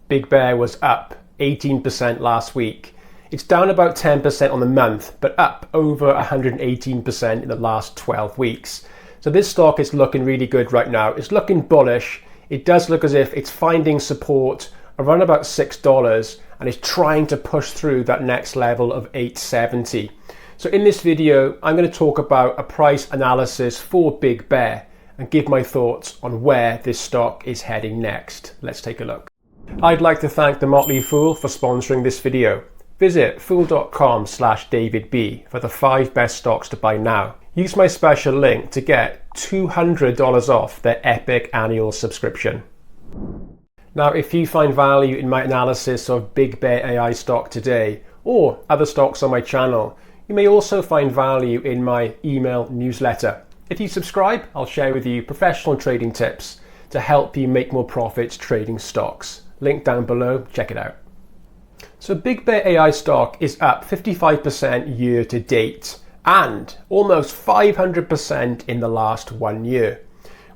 Big Bear was up 18% last week. It's down about 10% on the month, but up over 118% in the last 12 weeks. So this stock is looking really good right now. It's looking bullish. It does look as if it's finding support around about $6 and is trying to push through that next level of 870. So in this video, I'm going to talk about a price analysis for Big Bear and give my thoughts on where this stock is heading next. Let's take a look. I'd like to thank the Motley Fool for sponsoring this video. Visit fool.com/DavidB for the 5 best stocks to buy now. Use my special link to get $200 off their epic annual subscription. Now, if you find value in my analysis of BigBear.AI stock today or other stocks on my channel, you may also find value in my email newsletter. If you subscribe, I'll share with you professional trading tips to help you make more profits trading stocks. Link down below, check it out. So BigBear.AI stock is up 55% year to date and almost 500% in the last 1 year.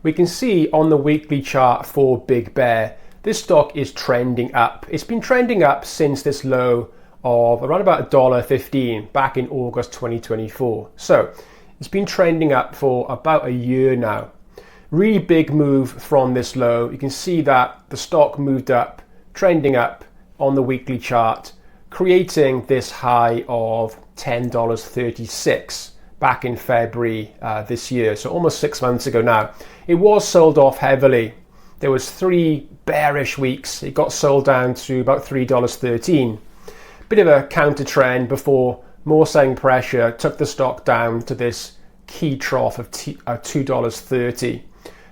We can see on the weekly chart for Big Bear, this stock is trending up. It's been trending up since this low of around about $1.15 back in August 2024. So it's been trending up for about a year now. Really big move from this low. You can see that the stock moved up, trending up on the weekly chart, creating this high of $10.36 back in February this year. So almost 6 months ago now. It was sold off heavily. There was 3 bearish weeks. It got sold down to about $3.13. Bit of a counter trend before more selling pressure took the stock down to this key trough of $2.30.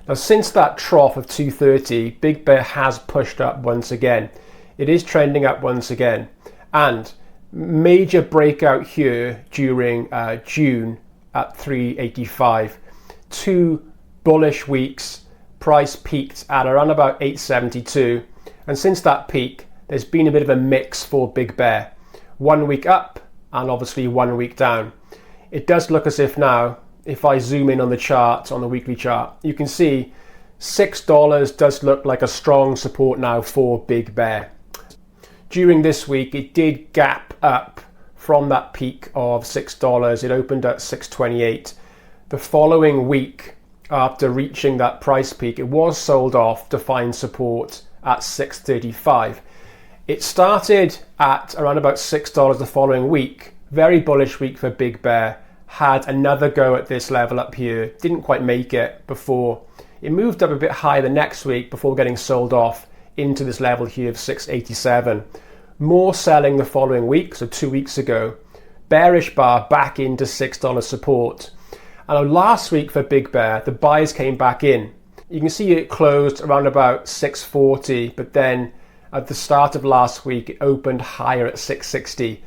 Now, since that trough of $2.30, Big Bear has pushed up once again. It is trending up once again. And major breakout here during June at $3.85. 2 bullish weeks. Price peaked at around about $8.72. And since that peak, there's been a bit of a mix for Big Bear. 1 week up and obviously 1 week down. It does look as if now, if I zoom in on the chart, on the weekly chart, you can see $6 does look like a strong support now for Big Bear. During this week, it did gap up from that peak of $6. It opened at $6.28. The following week, after reaching that price peak, it was sold off to find support at $6.35. It started at around about $6 the following week. Very bullish week for Big Bear. Had another go at this level up here. Didn't quite make it before. It moved up a bit higher the next week before getting sold off into this level here of $6.87. More selling the following week, so 2 weeks ago. Bearish bar back into $6 support. And last week for Big Bear, the buyers came back in. You can see it closed around about $6.40, but then at the start of last week, it opened higher at $6.60.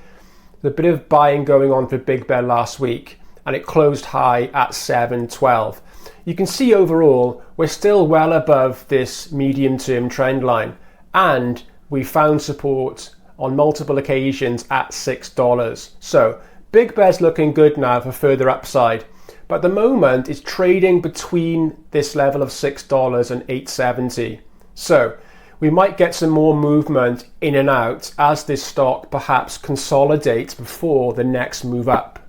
There's a bit of buying going on for Big Bear last week, and it closed high at $7.12. You can see overall, we're still well above this medium-term trend line, and we found support on multiple occasions at $6. So Big Bear's looking good now for further upside. But at the moment, it's trading between this level of $6 and $8.70. So we might get some more movement in and out as this stock perhaps consolidates before the next move up.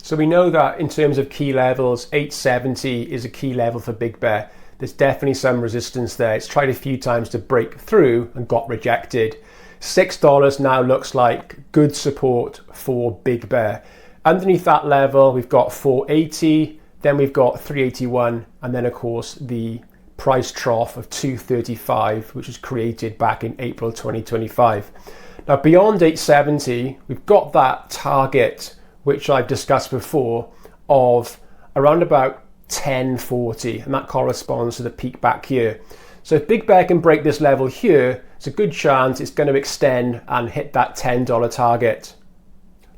So we know that in terms of key levels, $8.70 is a key level for Big Bear. There's definitely some resistance there. It's tried a few times to break through and got rejected. $6 now looks like good support for Big Bear. Underneath that level, we've got $4.80, then we've got $3.81, and then of course the price trough of $2.35, which was created back in April 2025. Now beyond $8.70, we've got that target, which I've discussed before, of around about $10.40, and that corresponds to the peak back here. So if Big Bear can break this level here, it's a good chance it's going to extend and hit that $10 target.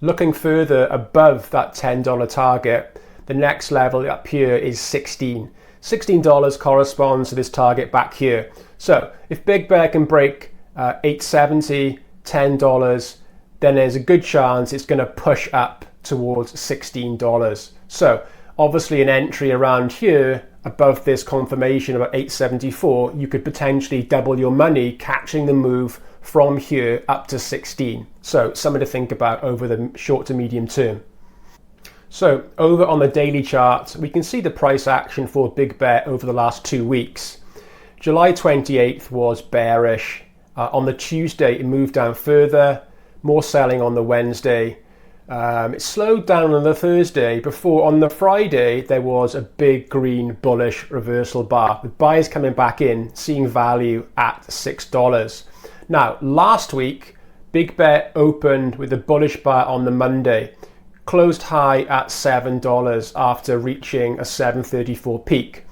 Looking further above that $10 target, the next level up here is $16. $16 corresponds to this target back here. So if Big Bear can break $8.70, $10, then there's a good chance it's going to push up towards $16. So obviously an entry around here above this confirmation about 874, you could potentially double your money catching the move from here up to 16. So something to think about over the short to medium term. So over on the daily chart, we can see the price action for Big Bear over the last 2 weeks. July 28th was bearish. On the Tuesday, it moved down further, more selling on the Wednesday. It slowed down on the Thursday before on the Friday there was a big green bullish reversal bar with buyers coming back in, seeing value at $6. Now, last week, Big Bear opened with a bullish bar on the Monday, closed high at $7 after reaching a 734 peak.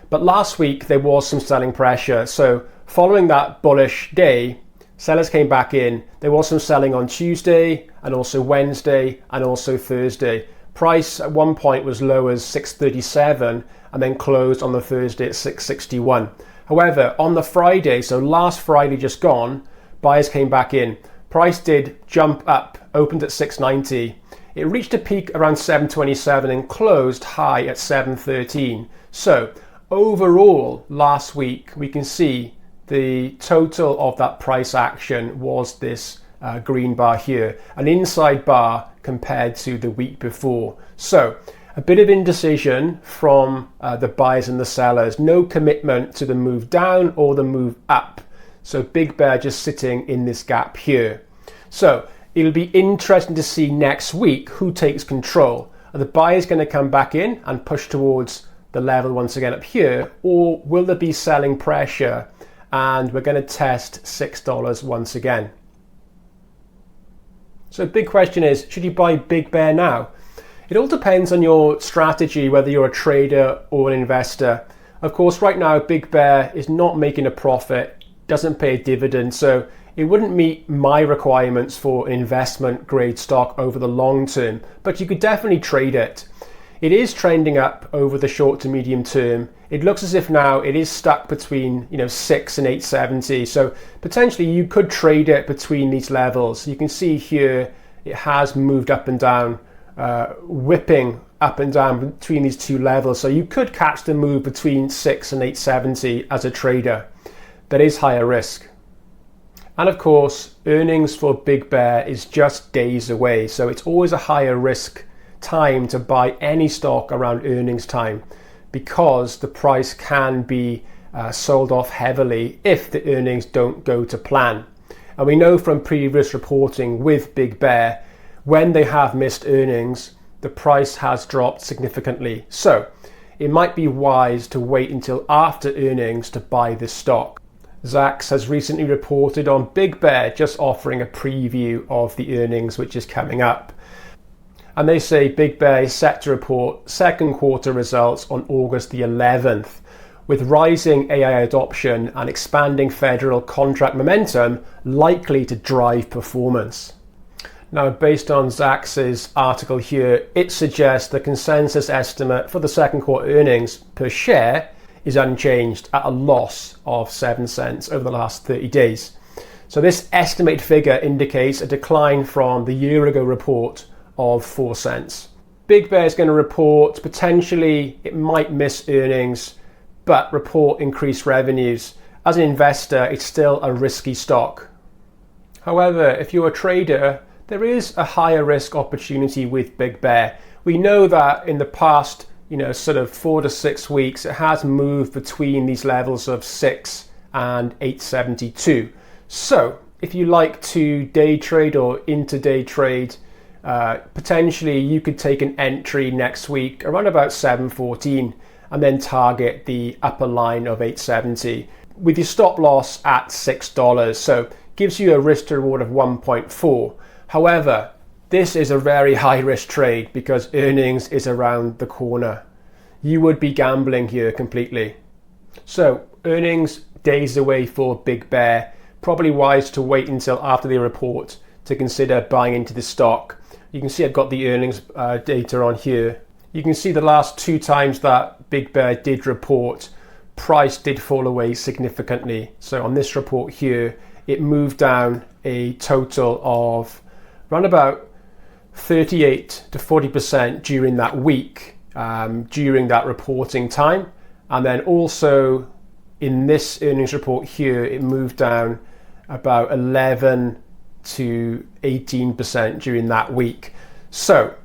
But last week there was some selling pressure. So following that bullish day, sellers came back in. There was some selling on Tuesday and also Wednesday and also Thursday. Price at one point was low as 637 and then closed on the Thursday at 661. However, on the Friday, so last Friday just gone, buyers came back in. Price did jump up, opened at 690. It reached a peak around 727 and closed high at 713. So overall, last week, we can see the total of that price action was this green bar here, an inside bar compared to the week before. So a bit of indecision from the buyers and the sellers, no commitment to the move down or the move up. So Big Bear just sitting in this gap here. So it'll be interesting to see next week who takes control. Are the buyers going to come back in and push towards the level once again up here, or will there be selling pressure and we're going to test $6 once again? So big question is, should you buy Big Bear now? It all depends on your strategy, whether you're a trader or an investor. Of course, right now, Big Bear is not making a profit, doesn't pay a dividend, so it wouldn't meet my requirements for an investment grade stock over the long term, but you could definitely trade it. It is trending up over the short to medium term. It looks as if now it is stuck between 6 and 870. So potentially you could trade it between these levels. You can see here it has moved up and down, whipping up and down between these two levels. So you could catch the move between 6 and 870 as a trader. That is higher risk. And of course, earnings for Big Bear is just days away. So it's always a higher risk time to buy any stock around earnings time, because the price can be sold off heavily if the earnings don't go to plan. And we know from previous reporting with Big Bear, when they have missed earnings, the price has dropped significantly. So it might be wise to wait until after earnings to buy this stock. Zacks has recently reported on Big Bear, just offering a preview of the earnings which is coming up. And they say Big Bear is set to report second quarter results on August the 11th. With rising AI adoption and expanding federal contract momentum likely to drive performance. Now, based on Zacks' article here, it suggests the consensus estimate for the second quarter earnings per share is unchanged at a loss of 7 cents over the last 30 days. So this estimated figure indicates a decline from the year ago report of 4 cents. Big Bear is going to report, potentially it might miss earnings, but report increased revenues. As an investor, it's still a risky stock. However, if you're a trader, there is a higher risk opportunity with Big Bear. We know that in the past, sort of 4 to 6 weeks, it has moved between these levels of 6 and 872. So if you like to day trade or intraday trade, potentially you could take an entry next week around about 714 and then target the upper line of 870 with your stop loss at $6. So gives you a risk to reward of 1.4. However, this is a very high risk trade because earnings is around the corner. You would be gambling here completely. So earnings days away for Big Bear. Probably wise to wait until after the report to consider buying into the stock. You can see I've got the earnings data on here. You can see the last 2 times that Big Bear did report, price did fall away significantly. So on this report here, it moved down a total of around about 38 to 40% during that week, during that reporting time. And then also in this earnings report here, it moved down about 11 to 18% during that week. So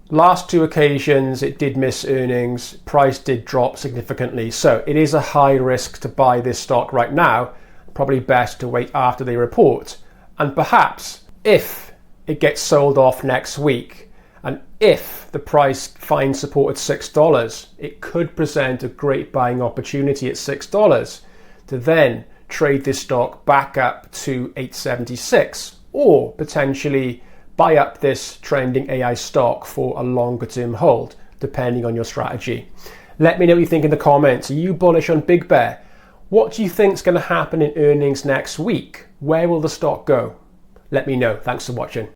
last two occasions it did miss earnings, price did drop significantly. So it is a high risk to buy this stock right now. Probably best to wait after they report. And perhaps if it gets sold off next week, and if the price finds support at $6, it could present a great buying opportunity at $6 to then trade this stock back up to $8.76, or potentially buy up this trending AI stock for a longer term hold, depending on your strategy. Let me know what you think in the comments. Are you bullish on Big Bear? What do you think is going to happen in earnings next week? Where will the stock go? Let me know. Thanks for watching.